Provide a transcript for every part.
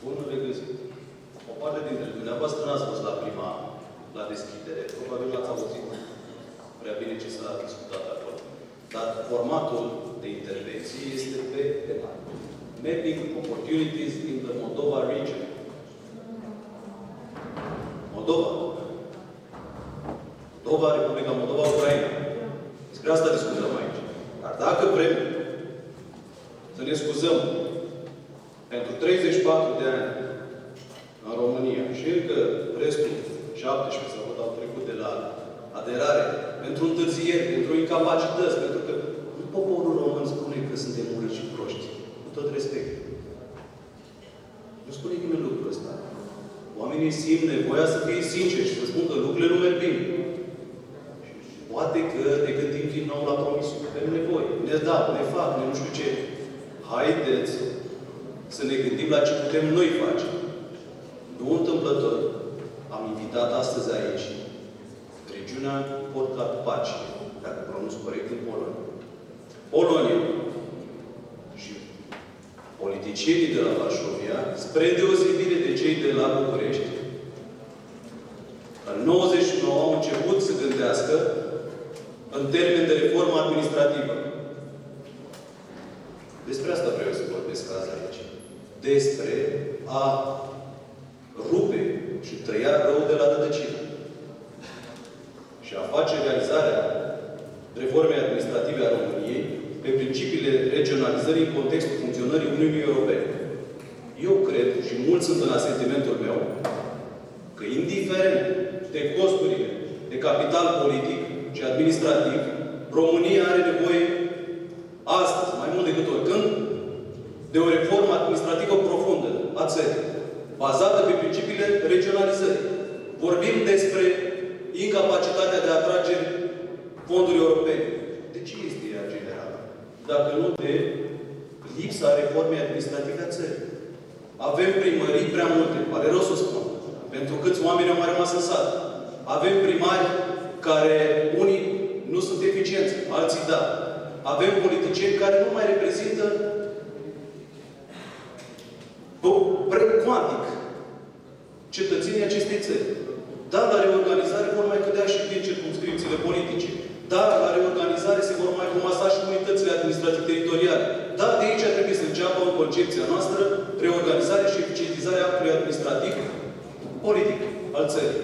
Bun regăsit. O parte dintre dumneavoastră n-ați fost la deschidere. Probabil n-ați auzit prea bine ce s-a discutat acolo. Dar formatul de intervenție este pe tema Mapping Opportunities in the Moldova Region. Moldova, Republica Moldova, Ucraina. Despre asta discutăm aici. Dar dacă vrem să ne scuzăm pentru 34 de ani în România și încă restul 17 sau cât au trecut de la aderare, pentru întârzieri, pentru incapacități, pentru că nu poporul român spune că suntem urâți și proști. Cu tot respect. Nu spune nimeni lucrul ăsta. Oamenii simt nevoia să fie sinceri și să spun că lucrurile nu merg bine. Poate că ne gândim din nou la promisiune. Avem nevoie. Ne dau, ne fac, ne nu știu ce. Haideți să ne gândim la ce putem noi face. Nu întâmplător. Am invitat astăzi aici regiunea Podcarpacie, dacă pronunț corect, în Polonia. Polonia și politicienii de la Varsovia, spre deosebire de cei de la București, în 99 au început să gândească în termen de reformă administrativă. Despre asta vreau să vorbesc azi aici. Despre a rupe și tăia rău de la rădăcină. Și a face realizarea reformei administrative a României pe principiile regionalizării în contextul funcționării Uniunii Europene. Eu cred, și mulți sunt în asentimentul meu, că indiferent de costurile de capital politic și administrativ, România are nevoie astăzi, mai mult decât oricând, de o reformă administrativă profundă a țării, bazată pe principiile regionalizării. Vorbim despre incapacitatea de a atrage fonduri europene. De ce este ea generală? Dacă nu de lipsa reformei administrative a țării. Avem primării prea multe, pare rău să spun, pentru câți oameni au mai rămas în sat. Avem primari care unii nu sunt eficienți, alții da. Avem politicieni care nu mai reprezintă cuantic cetățenii acestei țări. Da, la reorganizare vor mai cădea și din circumscripțiile politice. Da, la reorganizare se vor mai comasa și unitățile administrativ-teritoriale. Da, de aici trebuie să înceapă în concepția noastră reorganizarea și eficientizarea actului administrativ politic al țării.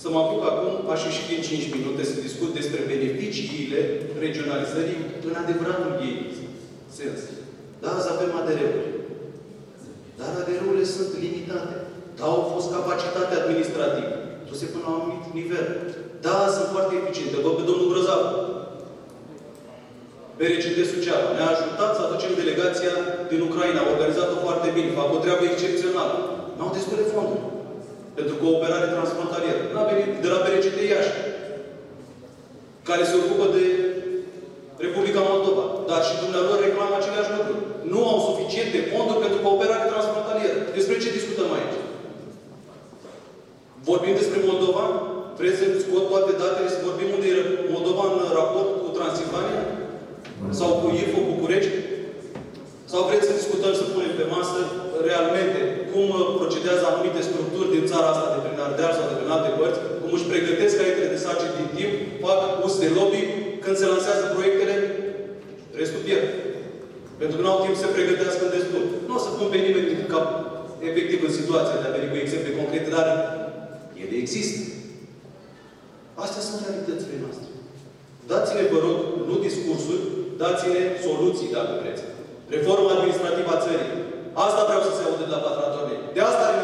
Să mă apuc acum, aș ieși din 5 minute să discut despre beneficiile regionalizării în adevăratul ei sens. Da, azi avem ADR-uri. Dar ADR-urile sunt limitate. Da, au fost capacitate administrativă. Duse până la un anumit nivel. Da, sunt foarte eficiente. Văd pe domnul Grozav. BRCD Suceava. Ne-a ajutat să aducem delegația din Ucraina. A organizat-o foarte bine. Fac o treabă excepțională. N-au destule fonduri pentru cooperare transfrontalieră. N-a venit de la BRCD Iași, care se ocupă de Republica Moldova. Dar și dumnealor reclamă aceleași lucruri. Nu au suficiente fonduri pentru cooperare transfrontalieră. Despre ce discutăm aici? Vorbim despre Moldova? Vreți să scot toate datele să vorbim unde e Moldova în raport cu Transilvania? Sau cu IFO București? Sau vreți să discutăm, să punem pe masă realmente cum procedează anumite structuri din țara asta, de prin Ardeal sau de prin alte părți, cum își pregătesc caietele de sarcini din timp, fac uz de lobby, când se lansează proiectele, restul pierd. Pentru că nu au timp să se pregătească în destul. Nu o să pun pe nimeni cap efectiv în situația de a veni cu exemple concrete, dar ele există. Astea sunt realitățile noastre. Dați-ne, vă rog, nu discursuri, dați-ne soluții, dacă vreți. Reforma administrativă a țării. Asta vreau să se audă de la patratorii. De asta are